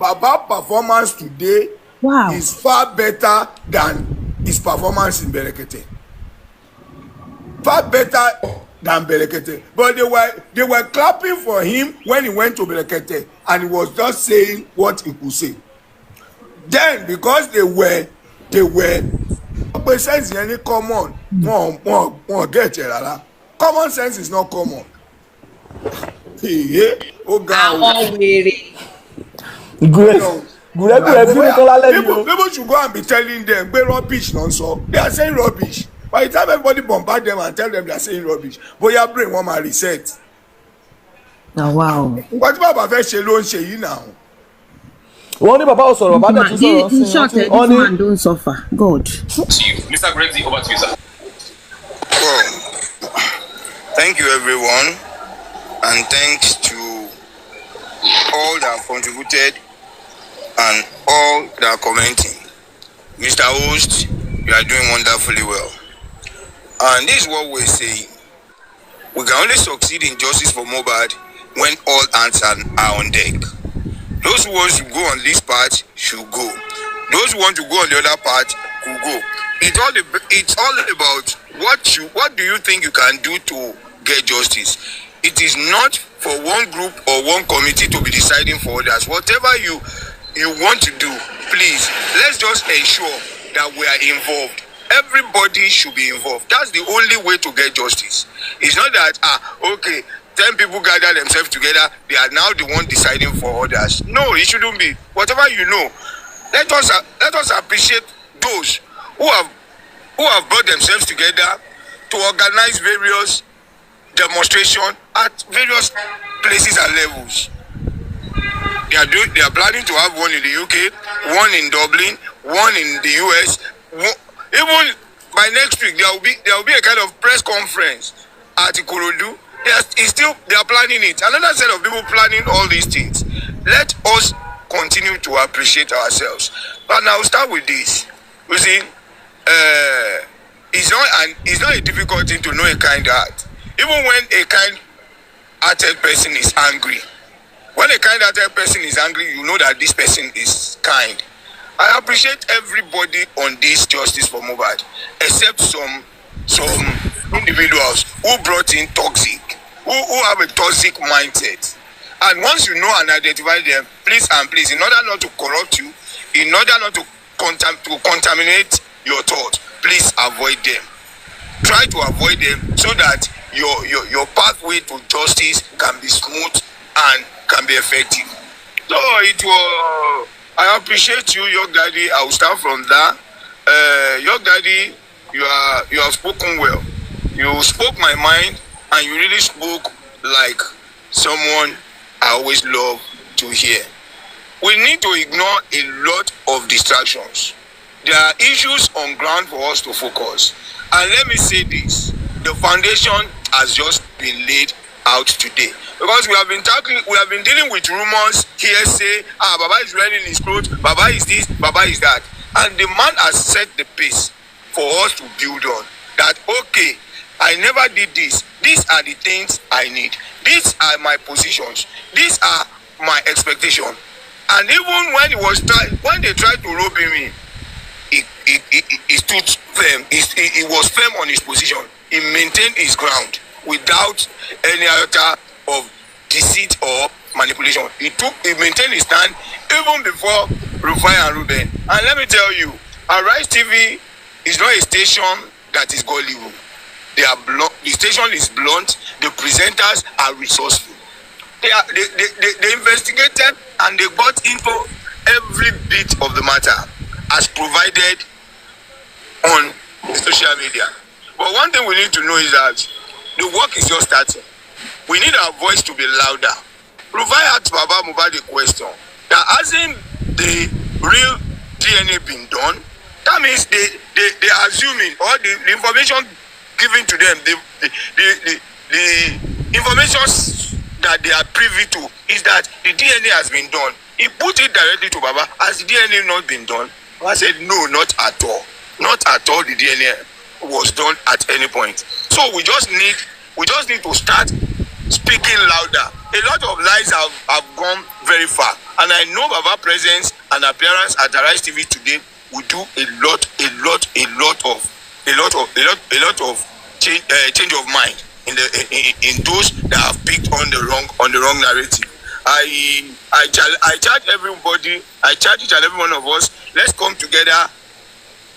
Baba performance today is far better than his performance in Berekete. Far better than Berekete. But they were clapping for him when he went to Berekete and he was just saying what he could say. Then because they were sense any common one get it. Common sense is not common. Oh God. People should go and be telling them be rubbish nonsense. They are saying rubbish. By the time everybody bombard them and tell them they are saying rubbish, but your brain want my reset. Oh wow. What Baba fẹ́ ṣe ló ń ṣe yìí now? Wọ́n ní bàbá ò sọ̀rọ̀, bàbá dẹ̀ tún sọ̀rọ̀ sí i. In short, this man don't suffer. God. Mr. Grexy, over to you, sir. Well, thank you everyone, and thanks to all that have contributed and all that are commenting. Mr. Host, you are doing wonderfully well. And this is what we're saying. We can only succeed in justice for Mohbad when all hands are on deck. Those who want to go on this part should go. Those who want to go on the other part could go. It's all about what do you think you can do to get justice. It is not for one group or one committee to be deciding for others. Whatever you want to do, please, let's just ensure that we are involved. Everybody should be involved. That's the only way to get justice. It's not that, okay, 10 people gather themselves together, they are now the one deciding for others. No, it shouldn't be. Whatever you know, let us appreciate those who have brought themselves together to organize various demonstrations at various places and levels. They are planning to have one in the UK, one in Dublin, one in the US. Even by next week, there will be a kind of press conference at Ikorodu. They are planning it. Another set of people planning all these things. Let us continue to appreciate ourselves. But now start with this. You see, it's not a difficult thing to know a kind heart. Even when a kind-hearted person is angry, when a kind-hearted person is angry, you know that this person is kind. I appreciate everybody on this justice for Mohbad, except some individuals who brought in toxic, who have a toxic mindset. And once you know and identify them, please, in order not to corrupt you, in order not to contaminate your thought, please avoid them. Try to avoid them so that your pathway to justice can be smooth and can be effective. So I appreciate you, Young Daddy. I will start from that. Young Daddy, you have spoken well. You spoke my mind, and you really spoke like someone I always love to hear. We need to ignore a lot of distractions. There are issues on ground for us to focus. And let me say this, the foundation has just been laid out today. Because we have been dealing with rumors, hearsay, Baba is wearing his clothes, Baba is this, Baba is that. And the man has set the pace for us to build on. That, okay, I never did this. These are the things I need. These are my positions. These are my expectations. And even when they tried to rob him in, he stood firm. He was firm on his position. He maintained his ground without any iota of deceit or manipulation. He maintained his stand even before Rufai and Ruben. And let me tell you, Arise TV is not a station that is gullible. They are blunt. The station is blunt. The presenters are resourceful. They investigated and they got into every bit of the matter as provided on social media. But one thing we need to know is that the work is just starting. We need our voice to be louder. Rufai asked Baba Mohbad a question. That hasn't the real DNA been done? That means they are assuming all the information given to them, the information that they are privy to is that the DNA has been done. He put it directly to Baba. Has the DNA not been done? Baba said, no, not at all. Not at all the DNA was done at any point. So we just need to start speaking louder. A lot of lies have gone very far, and I know Baba presence and appearance at Arise TV today will do a lot of change of mind in those that have picked on the wrong narrative. I charge everybody, I charge each and every one of us, let's come together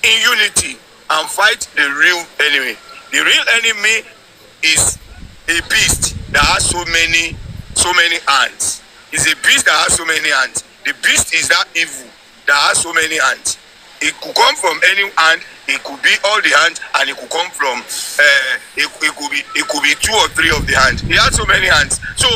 in unity and fight the real enemy. The real enemy is a beast that has so many hands. It's a beast that has so many hands. The beast is that evil that has so many hands. It could come from any hand. It could be all the hands, and it could come from it could be 2 or 3 of the hands. He has so many hands. So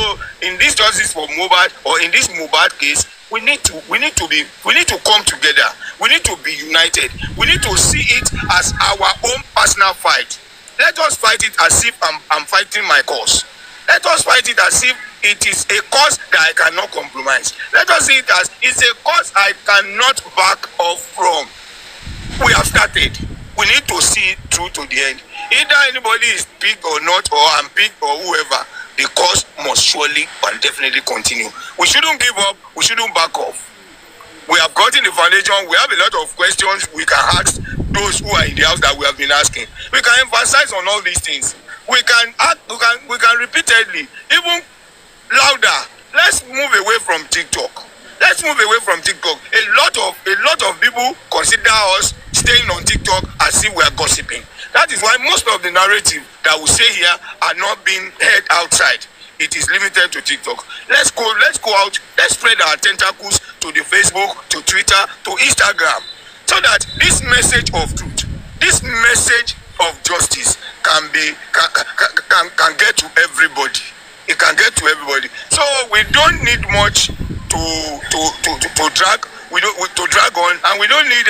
in this justice for Mohbad, or in this Mohbad case, we need to come together. We need to be united. We need to see it as our own personal fight. Let us fight it as if I'm fighting my cause. Let us fight it as if it is a cause that I cannot compromise. Let us see it as it's a cause I cannot back off from. We have started. We need to see it through to the end. Either anybody is big or not, or I'm big or whoever, the cause must surely and definitely continue. We shouldn't give up. We shouldn't back off. We have gotten the foundation. We have a lot of questions we can ask those who are in the house that we have been asking. We can emphasize on all these things. We can repeatedly, even louder. Let's move away from TikTok. Let's move away from TikTok. A lot of people consider us staying on TikTok as if we are gossiping. That is why most of the narrative that we say here are not being heard outside. It is limited to TikTok. Let's go out. Let's spread our tentacles to the Facebook, to Twitter, to Instagram, so that this message of truth, this message of justice can get to everybody. It can get to everybody. So we don't need much to drag on, and we don't need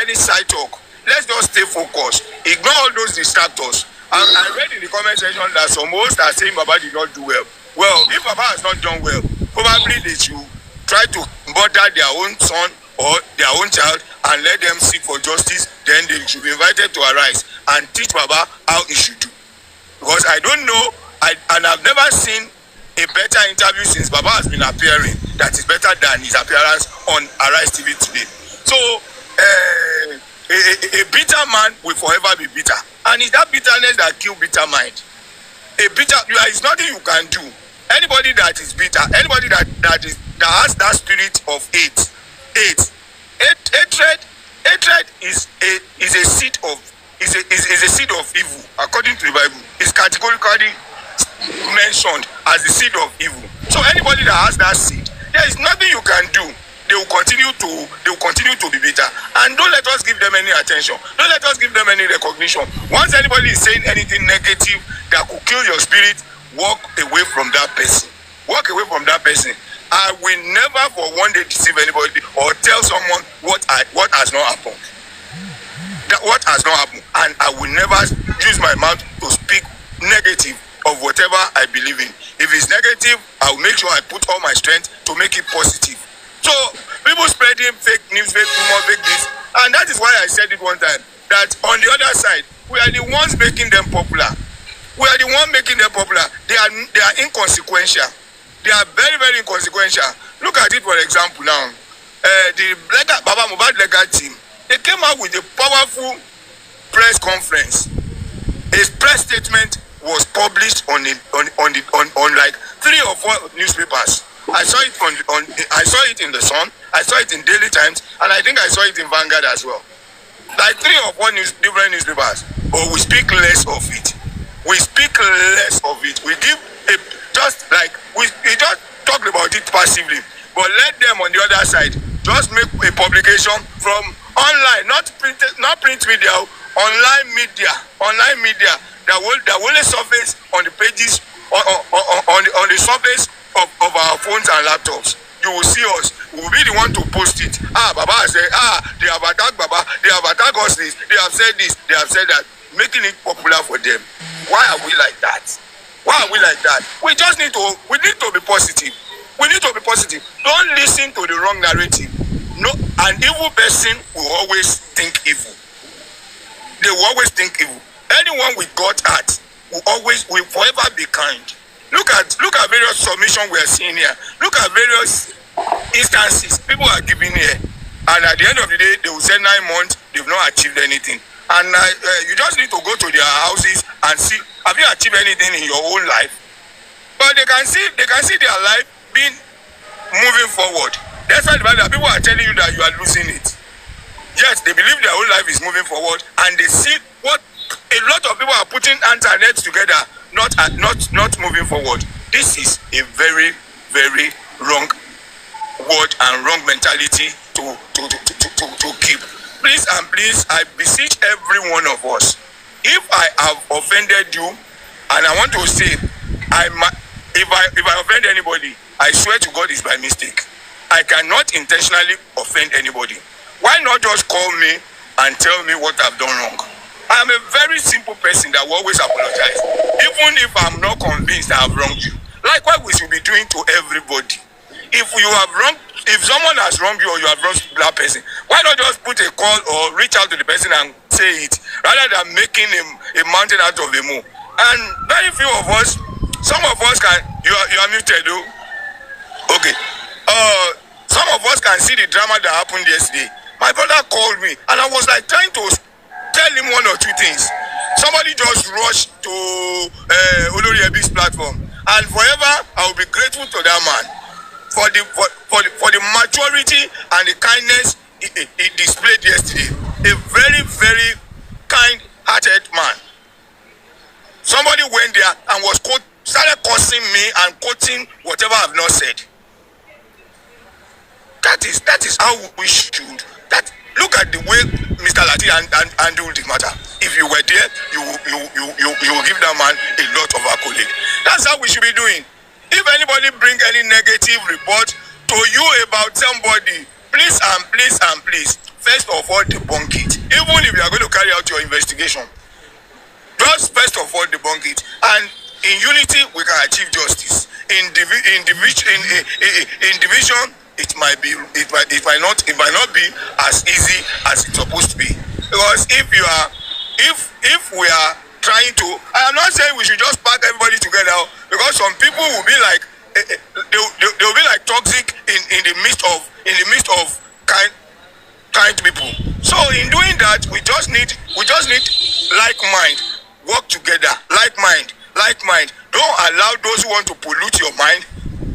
any side talk. Let's just stay focused. Ignore all those distractors. I read in the comment section that some hosts are saying Baba did not do well. Well, if Baba has not done well, probably they should try to bother their own son or their own child and let them seek for justice. Then they should be invited to Arise and teach Baba how he should do. Because I don't know, I've never seen a better interview since Baba has been appearing that is better than his appearance on Arise TV today. So a bitter man will forever be bitter, and it's that bitterness that kills bitter mind. It's nothing you can do. Anybody that is bitter, anybody that has that spirit of hatred is a seed of evil. According to the Bible, it's categorically mentioned as the seed of evil. So anybody that has that seed, there is nothing you can do. They will continue to be bitter, and don't let us give them any attention. Don't let us give them any recognition. Once anybody is saying anything negative that could kill your spirit, walk away from that person. Walk away from that person. I will never for one day deceive anybody or tell someone what has not happened. What has not happened, and I will never use my mouth to speak negative of whatever I believe in. If it's negative, I will make sure I put all my strength to make it positive. So people spreading fake news, fake rumor, fake this, and that is why I said it one time that on the other side, we are the ones making them popular. We are the ones making them popular. They are inconsequential. They are very, very inconsequential. Look at it for example now. The Baba Mohbad legal team, they came out with a powerful press conference. A press statement was published on like 3 or 4 newspapers. I saw it in the Sun, I saw it in Daily Times, and I think I saw it in Vanguard as well. Like 3 or 4 different newspapers. But we speak less of it. We speak less of it. We give we just talk about it passively. But let them on the other side just make a publication from online, not print media, online media that will only surface on the pages on the surface of our phones and laptops. You will see us. We will be the one to post it. Baba has said, they have attacked Baba, they have attacked us this, they have said this, they have said that, making it popular for them. Why are we like that? Why are we like that? We need to be positive. We need to be positive. Don't listen to the wrong narrative. No, an evil person will always think evil. They will always think evil. Anyone with God heart will forever be kind. Look at various submissions we are seeing here. Look at various instances people are giving here, and at the end of the day, they will say 9 months they've not achieved anything. And you just need to go to their houses and see, have you achieved anything in your own life? But they can see their life being moving forward. That's why the people are telling you that you are losing it. Yes, they believe their whole life is moving forward, and they see what a lot of people are putting hands and heads together, not moving forward. This is a very, very wrong word and wrong mentality to keep. Please and please, I beseech every one of us. If I have offended you, and I want to say, if I offend anybody, I swear to God it's by mistake. I cannot intentionally offend anybody. Why not just call me and tell me what I've done wrong? I am a very simple person that will always apologize, even if I'm not convinced I have wronged you. Like what we should be doing to everybody. If someone has wronged you or you have wronged that person, why not just put a call or reach out to the person and say it, rather than making a mountain out of a mole? And very few of us, some of us can, you are muted though. Okay. Some of us can see the drama that happened yesterday. My brother called me and I was like trying to tell him one or two things. Somebody just rushed to Olori Ebi's platform, and forever I will be grateful to that man for the maturity and the kindness he displayed yesterday. A very, very kind-hearted man. Somebody went there and started cursing me and quoting whatever I've not said. That is how we should. Look at the way Mr. Lati handled the matter. If you were there, you will give that man a lot of accolade. That's how we should be doing. If anybody bring any negative report to you about somebody, please and please, first of all, debunk it. Even if you are going to carry out your investigation, just first of all debunk it. And in unity, we can achieve justice. In division, it might not be as easy as it's supposed to be. Because if we are trying to, I am not saying we should just pack everybody together, because some people will be like they will be like toxic in the midst of kind people. So in doing that, we just need like mind, work together, like mind. Don't allow those who want to pollute your mind,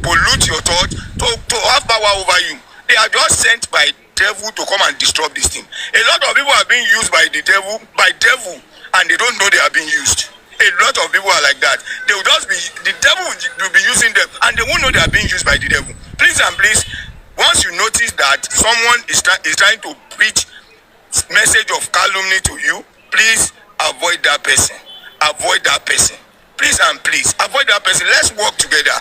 pollute your thoughts, to have power over you. They are just sent by devil to come and disrupt this thing. A lot of people are being used by the devil, and they don't know they are being used. A lot of people are like that. They will just be, the devil will be using them, and they won't know they are being used by the devil. Please and please, once you notice that someone is trying to preach message of calumny to you, please avoid that person. Avoid that person. Please and please, avoid that person. Let's work together.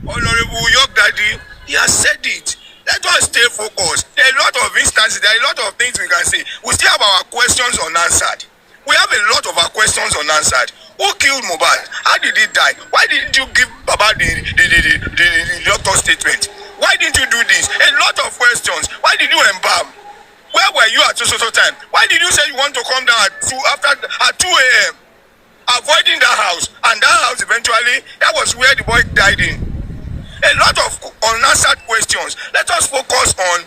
Honorable York Daddy, he has said it. Let us stay focused. There are a lot of instances, there are a lot of things we can say. We still have our questions unanswered. We have a lot of our questions unanswered. Who killed Mohbad? How did he die? Why didn't you give Baba the doctor statement? Why didn't you do this? A lot of questions. Why did you embalm? Where were you at so time? Why did you say you want to come down at 2 a.m.? Avoiding that house, and that house eventually, that was where the boy died in. A lot of unanswered questions. Let us focus on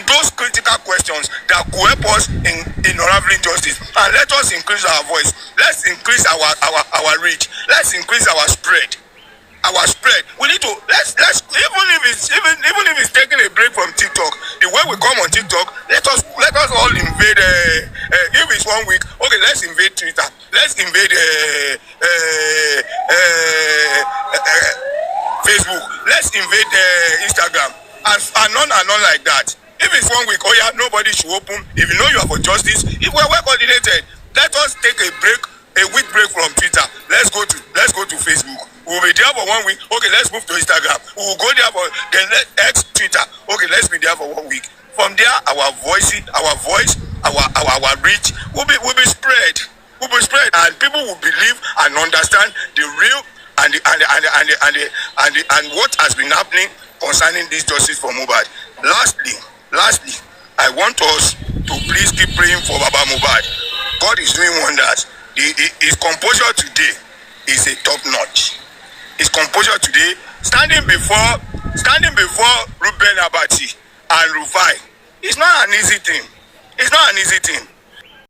those critical questions that could help us in unraveling justice, and let us increase our voice. Let's increase our reach. Let's increase our spread. We need to let's even if it's taking a break from TikTok, the way we come on TikTok, let us all invade. If it's 1 week, okay, let's invade Twitter. Let's invade Facebook. Let's invade Instagram, and none like that. If it's 1 week, oh yeah, nobody should open. If you know you are for justice, if we're well coordinated, let us take a week break from Twitter. Let's go to Facebook. We'll be there for 1 week. Okay, let's move to Instagram. We'll go there for then X, Twitter. Okay, let's be there for 1 week. From there, our voice, our reach will be spread. And people will believe and understand the real and what has been happening concerning this justice for Mohbad. Lastly, I want us to please keep praying for Baba Mohbad. God is doing wonders. His composure today is a top notch. His composure today, standing before Ruben Abati and Rufai, it's not an easy thing. It's not an easy thing.